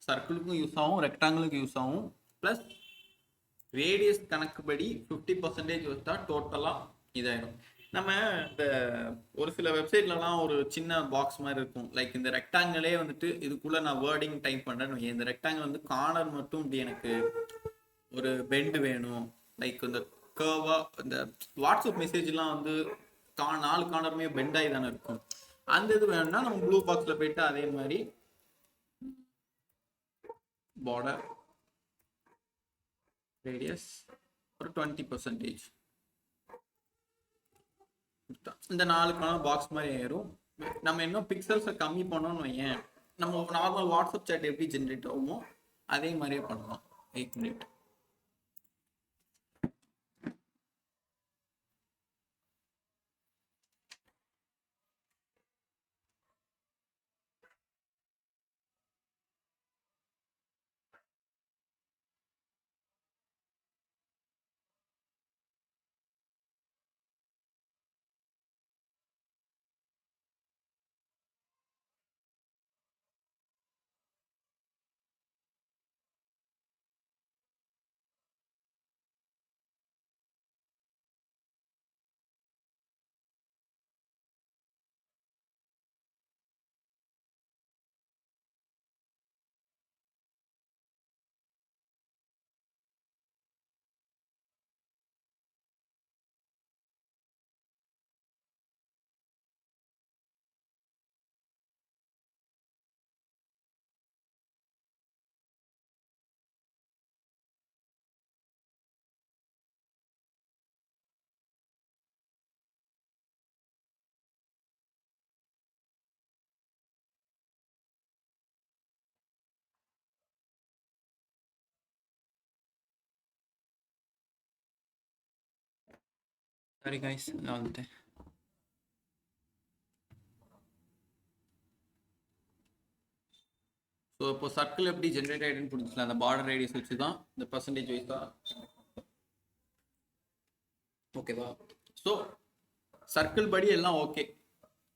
சர்க்கிளுக்கும் யூஸ் ஆகும், ரெக்டாங்கிளுக்கும் யூஸ் ஆகும். ப்ளஸ் ரேடியஸ் கணக்குப்படி 50% வச்சா டோட்டலாக இதாயிடும். நம்ம இந்த ஒரு சில வெப்சைட்லலாம் ஒரு சின்ன பாக்ஸ் மாதிரி இருக்கும். லைக் இந்த ரெக்டாங்கிளே வந்துட்டு இதுக்குள்ளே நான் வேர்டிங் டைப் பண்ணுறேன்னு, இந்த ரெக்டாங்கிள் வந்து கார்னர் மட்டும் இப்படி எனக்கு ஒரு பெண்டு வேணும். லைக் இந்த கர்வா இந்த வாட்ஸ்அப் மெசேஜ்லாம் வந்து 4 கார்னருமே பெண்டாகி தானே இருக்கும். அந்த இது வேணும்னா நம்ம ப்ளூ பாக்ஸில் போயிட்டு அதே மாதிரி பார்டர் ரேடியஸ் ஒரு 20% இந்த 4 கார்னர் பாக்ஸ் மாதிரி ஆயிரும். நம்ம இன்னும் பிக்சல்ஸை கம்மி பண்ணோம்னு வையேன், நம்ம நார்மல் வாட்ஸ்அப் சாட் எப்படி ஜென்ரேட் ஆகுமோ அதே மாதிரியே பண்ணலாம். 8 மினிட். சரி கைஸ், நான் வந்துட்டேன். ஸோ இப்போ சர்க்கிள் எப்படி ஜென்ரேட் ஆகிடுன்னு புரிஞ்சுக்கலாம். அந்த பார்டர் ரேடியஸ் வச்சு தான் இந்த பர்சன்டேஜ் வைஸ் தான். ஓகேவா? ஸோ சர்க்கிள் படி எல்லாம் ஓகே.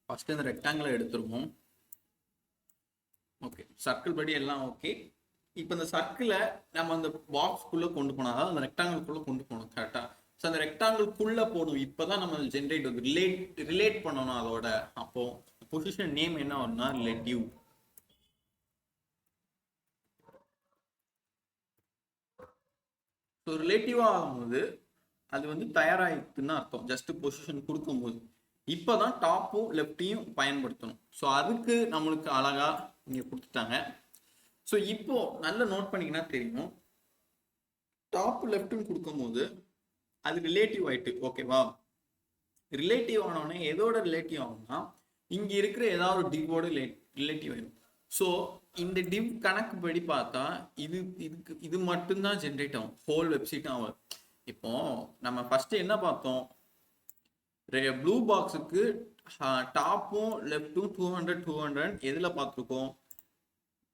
ஃபர்ஸ்ட் இந்த ரெக்டாங்கிளை எடுத்துருவோம். ஓகே, சர்க்கிள் படி எல்லாம் ஓகே. இப்போ இந்த சர்க்கிளை நம்ம அந்த பாக்ஸ்க்குள்ளே கொண்டு போனால், அதாவது அந்த ரெக்டாங்கிள்குள்ளே கொண்டு போகணும். கரெக்டாக? ஸோ அந்த ரெக்டாங்கிள்குள்ளே போகணும். இப்போ தான் நம்ம ஜென்ரேட் ரிலேட் பண்ணணும் அதோட. அப்போது பொசிஷன் நேம் என்ன வரும்னா ரிலேட்டிவ். ஸோ ரிலேட்டிவாக ஆகும்போது அது வந்து தயாராகிட்டுன்னு அர்த்தம். ஜஸ்ட் பொசிஷன் கொடுக்கும்போது இப்போ தான் டாப்பும் லெஃப்டையும் பயன்படுத்தணும். ஸோ அதுக்கு நம்மளுக்கு அழகாக இங்கே கொடுத்துட்டாங்க. ஸோ இப்போ நல்லா நோட் பண்ணிங்கன்னா தெரியும், டாப் லெஃப்ட்னு கொடுக்கும்போது அது ரிலேட்டிவ் ஆயிட்டு. ஓகேவா? ரிலேட்டிவ் ஆனோடனே எதோட ரிலேட்டிவ் ஆகும்னா இங்கே இருக்கிற ஏதாவது ஒரு டிவோட ரிலேட்டிவ் ஆயிடும். ஸோ இந்த டிவ் கணக்கு படி பார்த்தா இது மட்டும்தான் ஜென்ரேட் ஆகும், ஹோல் வெப்சைட் ஆகும். இப்போ நம்ம ஃபர்ஸ்ட் என்ன பார்த்தோம், ப்ளூ பாக்ஸுக்கு டாப்பும் லெஃப்ட்டும் 200 எதில் பார்த்துருக்கோம்?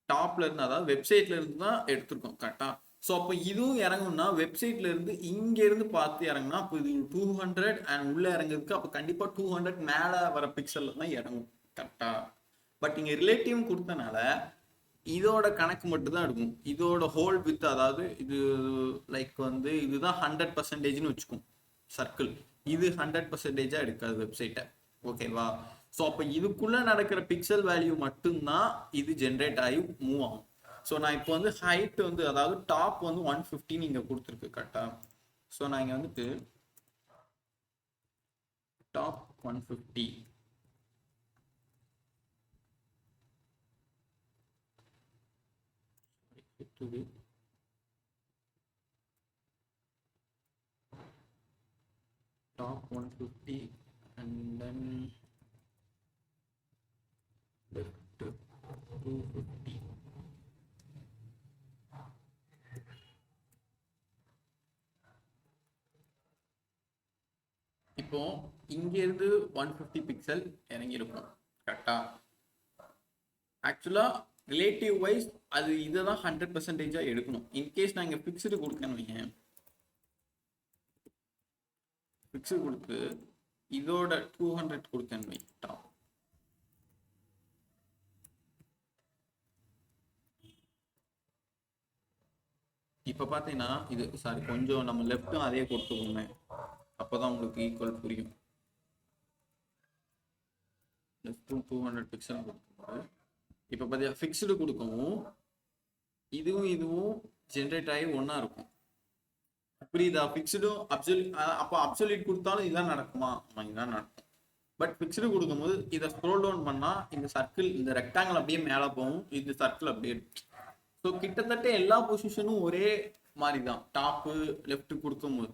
டாப்ல இருந்து, அதாவது வெப்சைட்ல இருந்து தான் எடுத்திருக்கோம் கரெக்டா. ஸோ அப்போ இதுவும் இறங்கும்னா வெப்சைட்ல இருந்து இங்க இருந்து பார்த்து இறங்குனா அப்போ இது 200 அண்ட் உள்ள இறங்குறதுக்கு அப்போ கண்டிப்பா 200 மேல வர பிக்சல்ல தான் இறங்கும் கரெக்டா. பட் இங்க ரிலேட்டிவ் கொடுத்தனால இதோட கணக்கு மட்டும் தான் எடுக்கும். இதோட ஹோல் வித், அதாவது இது லைக் வந்து இதுதான் 100%ன்னு வச்சுக்கும் சர்க்கிள். இது 100%ஆ எடுக்காது வெப்சைட்டை. ஓகேவா. ஸோ அப்போ இதுக்குள்ள நடக்கிற பிக்சல் வேல்யூ மட்டும்தான் இது ஜென்ரேட் ஆகி மூவ் ஆகும். ஸோ நான் இப்போ வந்து ஹைட் வந்து, அதாவது டாப் வந்து 150 இங்க கொடுத்துருக்கு கரெக்டா. ஸோ நான் இங்க வந்துட்டு top 150 top 150 and then left 250. இப்போ இங்க இருந்து 150 பிக்சல் இறங்கி இருக்கும் கரெக்டா. ஆக்சுவலா ரிலேட்டிவ் வைஸ் அது இதை தான் 100%ஆ எடுக்கணும். இன்கேஸ் நான் இங்க பிக்ஸ்டு கொடுக்கணும் வைங்க, பிக்சல் கொடுத்து இதோட 200 கொடுத்தேன் வை டாப். இப்ப பாத்தீங்கன்னா இது சாரி கொஞ்சம் நம்ம லெஃப்ட்டும் அதே கொடுத்துக்கோங்க, அப்பதான் உங்களுக்கு ஈக்குவல் புரியும். லெஃப்ட்டும் 200 பிக்சல் கொடுத்துக்கோங்க. இப்ப பாத்தீங்கன்னா ஃபிக்ஸ்டு கொடுக்கவும் இதுவும் இதுவும் ஜென்ரேட் ஆகி ஒன்னா இருக்கும். புரியுதா. ஃபிக்ஸ்டும் அப்சல்யூட், அப்போ அப்சல்யூட் கொடுத்தாலும் இதான் நடக்குமா? இதுதான் நடக்கும். பட் ஃபிக்ஸ்டு கொடுக்கும்போது இதை ஸ்க்ரோல் டவுன் பண்ணா இந்த சர்க்கிள், இந்த ரெக்டாங்கிள் அப்படியே மேலே போகும், இந்த சர்க்கிள் அப்படியே. ஸோ கிட்டத்தட்ட எல்லா பொசிஷனும் ஒரே மாதிரி தான் டாப்பு லெஃப்ட் கொடுக்கும்போது.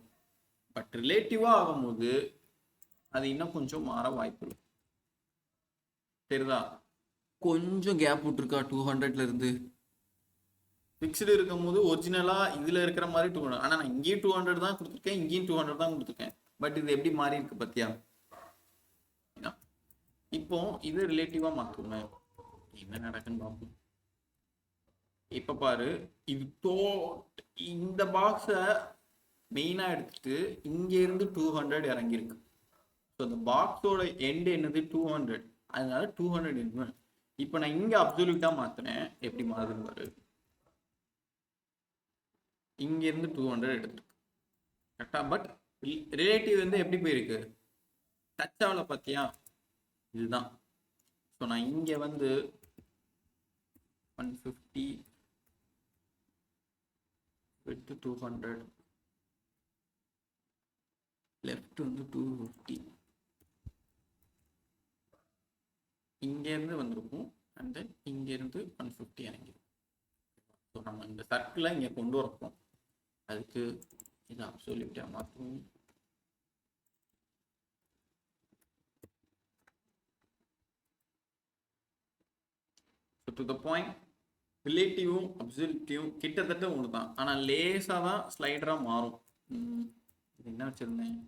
பட் ரிலேட்டிவா ஆகும்போது அது இன்னும் கொஞ்சம் மாற வாய்ப்பு இருக்கு. சரிதா. கொஞ்சம் கேப் விட்டுருக்கா 200ல இருந்து. ஃபிக்ஸ்டு இருக்கும் போது ஒரிஜினலா இதுல இருக்கிற மாதிரி 200, ஆனா நான் இங்கேயும் 200 தான் கொடுத்துருக்கேன், இங்கேயும் 200 தான் கொடுத்துருக்கேன். பட் இது எப்படி மாறி இருக்கு பத்தியா. இப்போ இது ரிலேட்டிவா மாத்துமே, என்ன நடக்குன்னு பார்ப்போம். இப்ப பாரு, இது இந்த பாக்ஸ மெயினா எடுத்துட்டு இங்க இருந்து 200 இறங்கியிருக்கு. ஸோ இந்த பாக்ஸோட எண்ட் என்னது 200, அதனால 200 இருக்கு. இப்போ நான் இங்க அப்சல்யூட்டா மாத்தினேன், எப்படி மாறுதுன்னு பாரு. இங்க இருந்து 200 எடுத்துருக்கு கரெக்டா. பட் ரிலேட்டிவ் வந்து எப்படி போயிருக்கு, டச் ஆகல பாத்தியா. இதுதான். ஸோ நான் இங்க வந்து 150 width 200, left வந்து 250, இங்க இருந்து வந்திருக்கும் அண்ட் தென் இங்க இருந்து 150 இறங்கிடும். ஸோ நம்ம இந்த சர்க்கிளை இங்க கொண்டு வரப்போம், அதுக்கு இது அப்சல்யூட்டா மாற்றும். டு த பாயிண்ட், ரிலேட்டிவும் அப்சல்யூட்டிவும் கிட்டத்தட்ட ஒன்று தான், ஆனால் லேசாக தான் ஸ்லைடராக மாறும். என்ன வச்சிருந்தேன்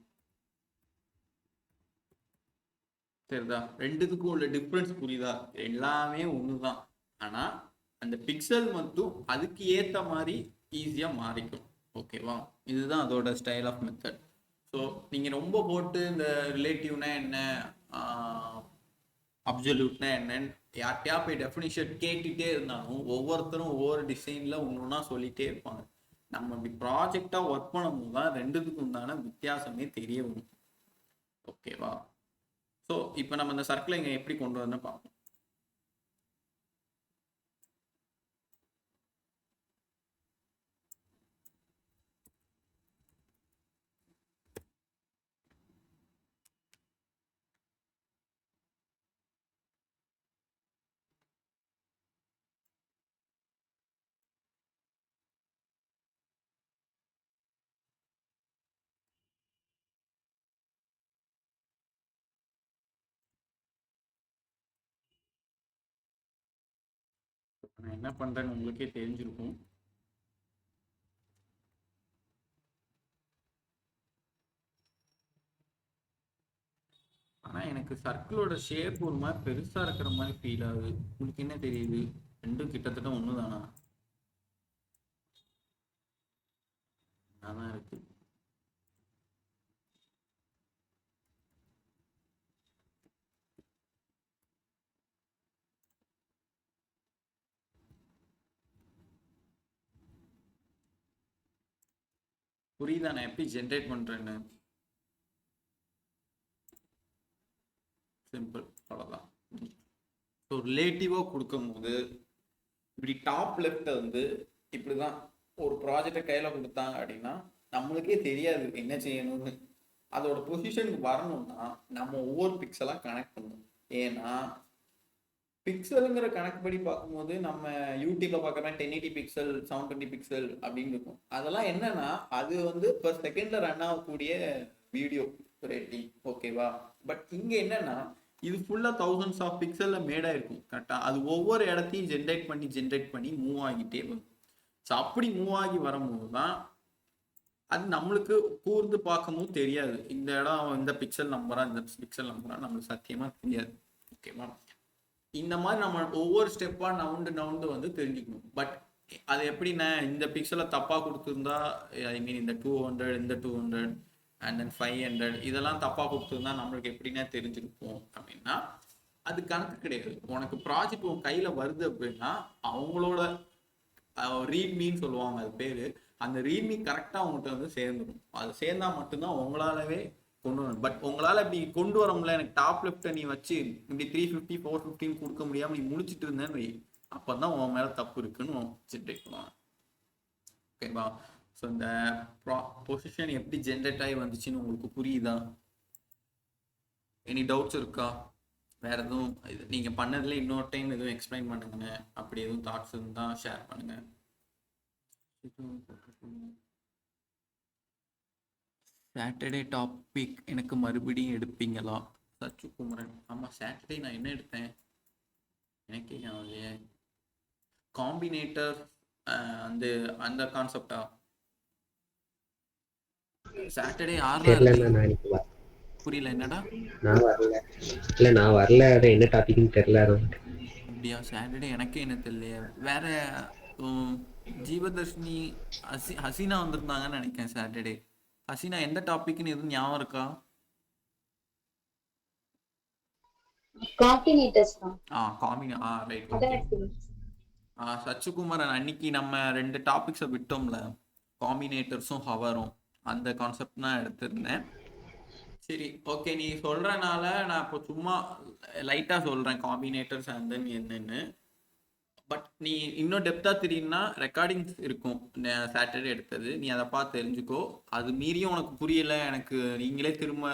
சரிதா. ரெண்டுத்துக்கும் உள்ள டிஃப்ரென்ஸ் புரியுதா. எல்லாமே ஒன்று தான், ஆனால் அந்த பிக்சல் மட்டும் அதுக்கு ஏற்ற மாதிரி ஈஸியாக மாறிக்கும். ஓகேவா. இதுதான் அதோட ஸ்டைல் ஆஃப் மெத்தட். ஸோ நீங்கள் ரொம்ப போட்டு இந்த ரிலேட்டிவ்னா என்ன, அப்சல்யூட்னா என்னன்னு யார்கிட்டயா போய் டெஃபினிஷன் கேட்டுட்டே இருந்தாலும் ஒவ்வொருத்தரும் ஒவ்வொரு டிசைன்ல ஒன்றுனா சொல்லிட்டே இருப்பாங்க. நம்ம இப்படி ப்ராஜெக்டா ஒர்க் பண்ணும்போது தான் ரெண்டுத்துக்கும் உண்டான வித்தியாசமே தெரிய வரும். ஓகேவா. ஸோ இப்போ நம்ம இந்த சர்க்கிளை இங்கே எப்படி கொண்டு வரணும்னு பார்ப்போம். நான் என்ன பண்றேன்னு உங்களுக்கே தெரிஞ்சிருக்கும். ஆனா எனக்கு சர்க்கிளோட ஷேப் ஒரு மாதிரி பெருசா இருக்கிற மாதிரி ஃபீல் ஆகுது. உங்களுக்கு என்ன தெரியுது? ரெண்டும் கிட்டத்தட்ட ஒண்ணுதானா? அதான் இருக்கு. புரியுதா நான் எப்படி ஜென்ரேட் பண்றேன்னு? சிம்பிள், அவ்வளவுதான். ஸோ ரிலேட்டிவாக கொடுக்கும்போது இப்படி டாப் லெஃப்ட் வந்து இப்படிதான் ஒரு ப்ராஜெக்டை கையில கொடுத்தாங்க அப்படின்னா நம்மளுக்கே தெரியாது என்ன செய்யணும்னு. அதோட பொசிஷனுக்கு வரணும்னா நம்ம ஒவ்வொரு பிக்சலா கனெக்ட் பண்ணணும். ஏன்னா பிக்சலுங்கிற கணக்குப்படி பார்க்கும்போது நம்ம யூடியூப்ல பார்க்குற 1080 பிக்சல் 720 பிக்சல் அப்படின்னு இருக்கும். அதெல்லாம் என்னன்னா அது வந்து பர் செகண்ட்ல ரன் ஆகக்கூடிய வீடியோ ரேட்டிங், ஓகேவா? பட் இங்க என்னன்னா இது ஃபுல்லா தௌசண்ட்ஸ் ஆஃப் பிக்சல்ல மேடா இருக்கும். கரெக்டா? அது ஒவ்வொரு இடத்தையும் ஜென்ரேட் பண்ணி மூவ் ஆகிட்டே வரும். ஸோ அப்படி மூவ் ஆகி வரும்போது தான் அது நம்மளுக்கு கூர்ந்து பார்க்கும்போது தெரியாது இந்த இடம் இந்த பிக்சல் நம்பரா இந்த பிக்சல் நம்பரா நம்மளுக்கு சத்தியமா தெரியாது. ஓகேவா? இந்த மாதிரி நம்ம ஒவ்வொரு ஸ்டெப்பா நவுண்டு வந்து தெரிஞ்சுக்கணும். பட் அது எப்படின்னா இந்த பிக்சலை தப்பா கொடுத்துருந்தா, ஐ மீன் இந்த 200 இந்த 200 அண்ட் தென் 500 இதெல்லாம் தப்பா கொடுத்துருந்தா நம்மளுக்கு எப்படின்னா தெரிஞ்சிருக்கும் அப்படின்னா அது கணக்கு கிடையாது. உனக்கு ப்ராஜெக்ட் உன் கையில வருது அப்படின்னா அவங்களோட ரீட்மின்னு சொல்லுவாங்க அது பேரு. அந்த ரீட்மி கரெக்டா அவங்ககிட்ட வந்து சேர்ந்துடும். அது சேர்ந்தா மட்டும்தான் உங்களாலவே கொண்டு வரணும். பட் உங்களால இப்படி கொண்டு வர முடியல, எனக்கு டாப் லெஃப்ட நீ வச்சு இப்படி 350 450 கொடுக்க முடியாம நீ முடிச்சிட்டு இருந்தேன்னு வை, அப்பதான் உன் மேல தப்பு இருக்குன்னு ஜென்ரேட் பண்ணுவாங்க. ஓகேவா? ஸோ இந்த பொசிஷன் எப்படி ஜென்ரேட் ஆகி வந்துச்சுன்னு உங்களுக்கு புரியுதா? எனி டவுட்ஸ் இருக்கா? வேற எதுவும் நீங்க பண்ணதுல இன்னொரு டைம் எதுவும் எக்ஸ்பிளைன் பண்ணுங்க. அப்படி எதுவும் தாட்ஸ் இருந்தா ஷேர் பண்ணுங்க. சாட்டர்டே டாபிக் எனக்கு மறுபடியும் எடுப்பீங்களா? சச்சு குமரன். ஆமா, சாட்டர்டே நான் என்ன எடுத்தேன் எனக்கே ஞாபகம். காம்பினேட்டர் அந்த அந்த கான்செப்டா? சாட்டர்டே ஆறா? புரியல, என்னடா? நான் வரல. இல்ல நான் வரல, அது என்ன டாபிக்னு தெரியல. அப்படியா? சாட்டர்டே எனக்கே என்ன தெரியலையே. வேற ஜீவதர்ஷினி ஹசீனா வந்திருந்தாங்கன்னு நினைக்கிறேன் சாட்டர்டே. ஹசீனா எந்த டாபிக்னு எதுவும் ஞாபகம் இருக்கா? காம்பினேட்டர்ஸ் தான். Right, okay. சச்சுகுமாரன் அன்னைக்கு நம்ம 2 டாபிக்ஸை விட்டோம்ல, காம்பினேட்டர்ஸும் ஹவரும், அந்த கான்செப்ட் தான் எடுத்திருந்தேன். சரி, ஓகே. நீ சொல்றனால நான் இப்போ சும்மா லைட்டா சொல்றேன் காம்பினேட்டர்ஸ் அண்ட் தென் என்னன்னு. பட் நீ இன்னும் டெப்தா தெரியும்னா ரெக்கார்டிங்ஸ் இருக்கும் சாட்டர்டே எடுத்தது, நீ அதை பார்த்து தெரிஞ்சுக்கோ. அது மீறியும் உனக்கு புரியல, எனக்கு நீங்களே திரும்ப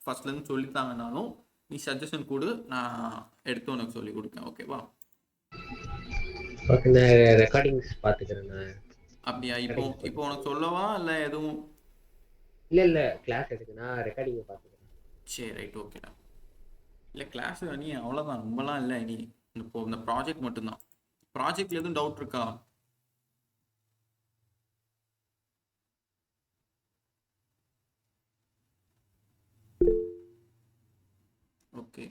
ஃபர்ஸ்ட்ல இருந்து சொல்லித்தாங்கனாலும் நீ சஜஷன் கொடு, நான் எடுத்து உனக்கு சொல்லி கொடுப்பேன். ஓகேவா? ஓகே, நான் ரெக்கார்டிங்ஸ் பார்த்துக்கிறேன். அப்படியா? இப்போ உனக்கு சொல்லவா இல்லை எதுவும்? இல்ல கிளாஸ் எடுக்கு, நான் ரெக்கார்டிங்கை பார்த்துக்கிறேன். சரி, ரைட், ஓகேடா. இல்லை கிளாஸ் நீ அவ்வளோதான், ரொம்பலாம் இல்லை. நீ இப்போ இந்த ப்ராஜெக்ட் மட்டும்தான். ப்ராஜெக்ட்ல எதுவும் டவுட் இருக்கா? ஓகே.